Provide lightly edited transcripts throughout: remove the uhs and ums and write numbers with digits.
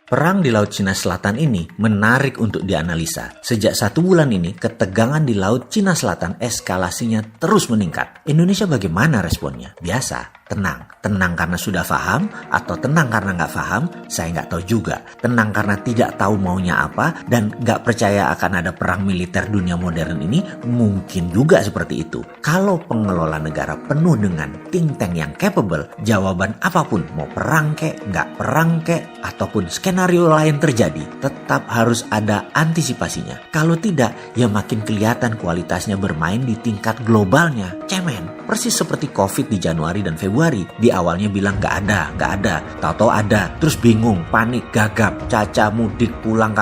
Perang di Laut Cina Selatan ini menarik untuk dianalisa. Sejak 1 bulan ini, ketegangan di Laut Cina Selatan eskalasinya terus meningkat. Indonesia bagaimana responnya? Biasa, tenang. Tenang karena sudah paham atau tenang karena nggak paham, saya nggak tahu juga. Tenang karena tidak tahu maunya apa dan nggak percaya akan ada perang militer dunia modern ini, mungkin juga seperti itu. Kalau pengelola negara penuh dengan think tank yang capable, jawaban apapun, mau perang kek, nggak perang kek, ataupun skenario lain terjadi, tetap harus ada antisipasinya. Kalau tidak, ya makin kelihatan kualitasnya bermain di tingkat globalnya. Cemen, persis seperti COVID di Januari dan Februari. Di awalnya bilang nggak ada. Tahu-tahu ada, terus bingung, panik, gagap, caca mudik pulang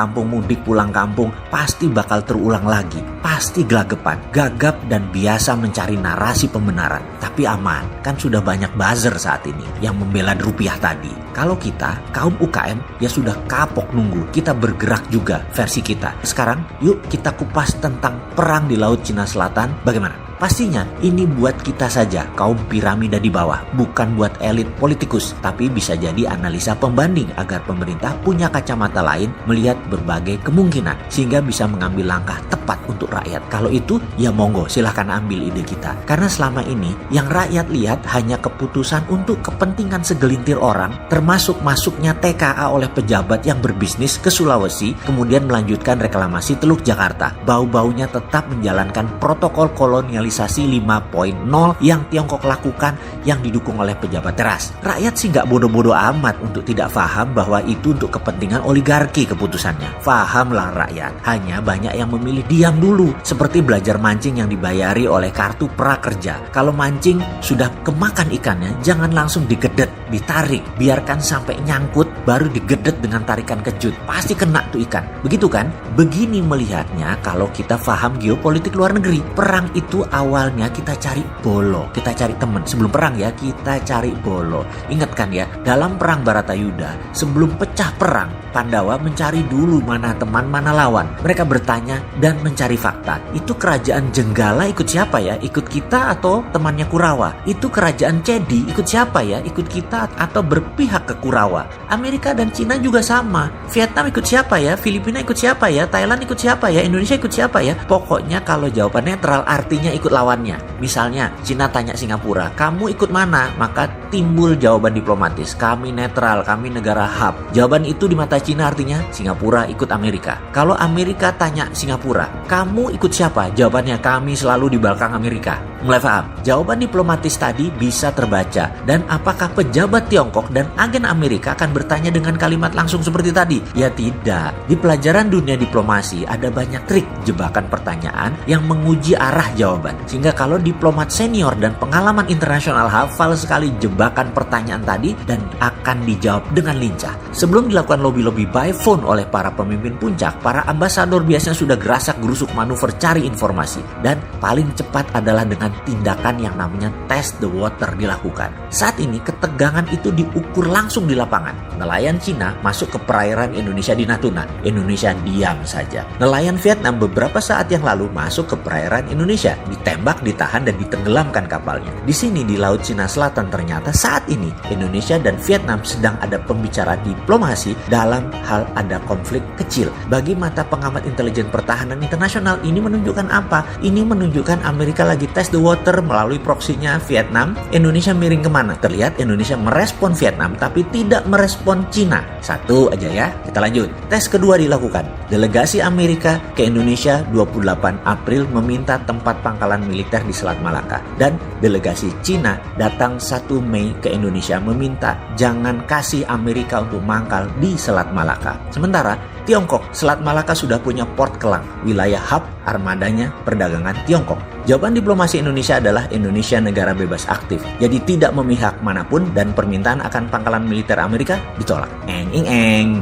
kampung, pasti bakal terulang lagi. Pasti gelagapan, gagap dan biasa mencari narasi pembenaran. Tapi aman, kan sudah banyak buzzer saat ini yang membela rupiah tadi. Kalau kita, kaum UKM, ya sudah kapok nunggu. Kita bergerak juga versi kita. Sekarang, yuk kita kupas tentang perang di Laut Cina Selatan. Bagaimana? Pastinya ini buat kita saja, kaum piramida di bawah, bukan buat elit politikus, tapi bisa jadi analisa pembanding agar pemerintah punya kacamata lain melihat berbagai kemungkinan, sehingga bisa mengambil langkah tepat untuk rakyat. Kalau itu, ya monggo silahkan ambil ide kita. Karena selama ini, yang rakyat lihat hanya keputusan untuk kepentingan segelintir orang, termasuk masuknya TKA oleh pejabat yang berbisnis ke Sulawesi, kemudian melanjutkan reklamasi Teluk Jakarta. Bau-baunya tetap menjalankan protokol kolonialisasi 5.0 yang Tiongkok lakukan yang didukung oleh pejabat teras. Rakyat sih nggak bodoh-bodoh amat untuk tidak paham bahwa itu untuk kepentingan oligarki keputusannya. Fahamlah rakyat, hanya banyak yang memilih diam dulu, seperti belajar mancing yang dibayari oleh kartu prakerja. Kalau mancing sudah kemakan ikannya, jangan langsung digedet, ditarik, biarkan sampai nyangkut, baru digedet dengan tarikan kejut. Pasti kena tuh ikan. Begitu kan? Begini melihatnya kalau kita paham geopolitik luar negeri. Perang itu awalnya kita cari bolo, kita cari teman. Sebelum perang ya, kita cari bolo. Ingat kan ya, dalam perang Baratayuda, sebelum pecah perang, Pandawa mencari dulu mana teman, mana lawan. Mereka bertanya dan mencari fakta. Itu kerajaan Jenggala ikut siapa ya? Ikut kita atau temannya Kurawa? Itu kerajaan Cedi ikut siapa ya? Ikut kita atau berpihak ke Kurawa? Amerika dan Cina juga sama. Vietnam ikut siapa ya? Filipina ikut siapa ya? Thailand ikut siapa ya? Indonesia ikut siapa ya? Pokoknya kalau jawaban netral artinya ikut lawannya. Misalnya Cina tanya Singapura, kamu ikut mana? Maka timbul jawaban diplomatis, kami netral, kami negara hub. Jawaban itu di mata Cina artinya Singapura ikut Amerika. Kalau Amerika tanya Singapura, kamu ikut siapa? Jawabannya kami selalu di belakang Amerika. Mulai paham? Jawaban diplomatis tadi bisa terbaca. Dan apakah pejabat Tiongkok dan agen Amerika akan bertanya dengan kalimat langsung seperti tadi? Ya tidak. Di pelajaran dunia diplomasi ada banyak trik jebakan pertanyaan yang menguji arah jawaban. Sehingga kalau diplomat senior dan pengalaman internasional hafal sekali jebakan pertanyaan tadi dan akan dijawab dengan lincah. Sebelum dilakukan lobby-lobby by phone oleh para pemimpin puncak, para ambasador biasanya sudah gerasak gerusuk manuver cari informasi. Dan paling cepat adalah dengan tindakan yang namanya test the water dilakukan. Saat ini ketegangan itu diukur langsung di lapangan. Nelayan Cina masuk ke perairan Indonesia di Natuna. Indonesia diam saja. Nelayan Vietnam beberapa saat yang lalu masuk ke perairan Indonesia. Ditembak, ditahan, dan ditenggelamkan kapalnya. Di sini di Laut Cina Selatan ternyata saat ini Indonesia dan Vietnam sedang ada pembicaraan diplomasi dalam hal ada konflik kecil. Bagi mata pengamat intelijen pertahanan internasional, ini menunjukkan apa? Ini menunjukkan Amerika lagi test the water melalui proksinya Vietnam. Indonesia miring kemana? Terlihat Indonesia merespon Vietnam tapi tidak merespon Cina. Satu aja ya, kita lanjut. Tes kedua dilakukan. Delegasi Amerika ke Indonesia 28 April meminta tempat pangkalan militer di Selat Malaka. Dan delegasi Cina datang 1 Mei ke Indonesia meminta jangan kasih Amerika untuk mangkal di Selat Malaka. Sementara Tiongkok, Selat Malaka sudah punya port Kelang, wilayah hub armadanya perdagangan Tiongkok. Jawaban diplomasi Indonesia adalah Indonesia negara bebas aktif, jadi tidak memihak manapun dan permintaan akan pangkalan militer Amerika ditolak.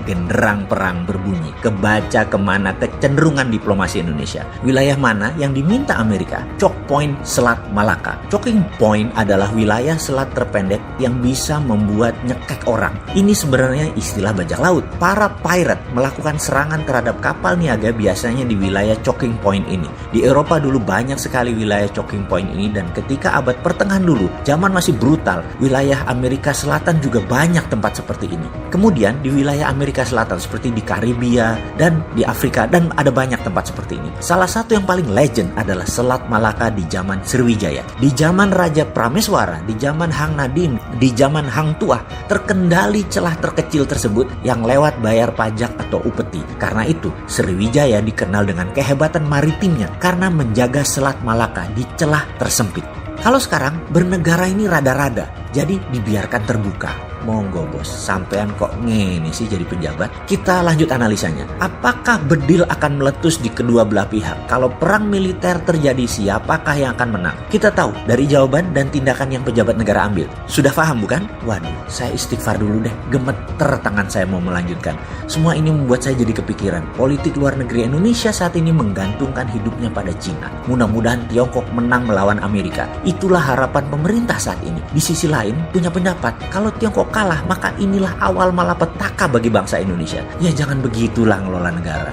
Genderang perang berbunyi. Kebaca kemana kecenderungan diplomasi Indonesia. Wilayah mana yang diminta Amerika? Choke Point Selat Malaka. Choking Point adalah wilayah selat terpendek yang bisa membuat nyekek orang. Ini sebenarnya istilah bajak laut. Para pirate melakukan melakukan serangan terhadap kapal niaga biasanya di wilayah choking point ini. Di Eropa dulu banyak sekali wilayah choking point ini, dan ketika abad pertengahan dulu, zaman masih brutal, wilayah Amerika Selatan juga banyak tempat seperti ini. Kemudian di wilayah Amerika Selatan seperti di Karibia dan di Afrika, dan ada banyak tempat seperti ini. Salah satu yang paling legend adalah Selat Malaka di zaman Sriwijaya. Di zaman Raja Prameswara, di zaman Hang Nadim, di zaman Hang Tuah, terkendali celah terkecil tersebut yang lewat bayar pajak atau upeti. Karena itu, Sriwijaya dikenal dengan kehebatan maritimnya karena menjaga Selat Malaka di celah tersempit. Kalau sekarang, bernegara ini rada-rada, jadi dibiarkan terbuka. Monggo bos, sampean kok ngene sih jadi pejabat? Kita lanjut analisanya. Apakah bedil akan meletus di kedua belah pihak? Kalau perang militer terjadi, siapakah yang akan menang? Kita tahu dari jawaban dan tindakan yang pejabat negara ambil. Sudah paham bukan? Waduh, saya istighfar dulu deh. Gemeter tangan saya mau melanjutkan. Semua ini membuat saya jadi kepikiran. Politik luar negeri Indonesia saat ini menggantungkan hidupnya pada Cina. Mudah-mudahan Tiongkok menang melawan Amerika. Itulah harapan pemerintah saat ini. Di sisi lain, punya pendapat, kalau Tiongkok kalah, maka inilah awal malapetaka bagi bangsa Indonesia. Ya jangan begitulah ngelola negara.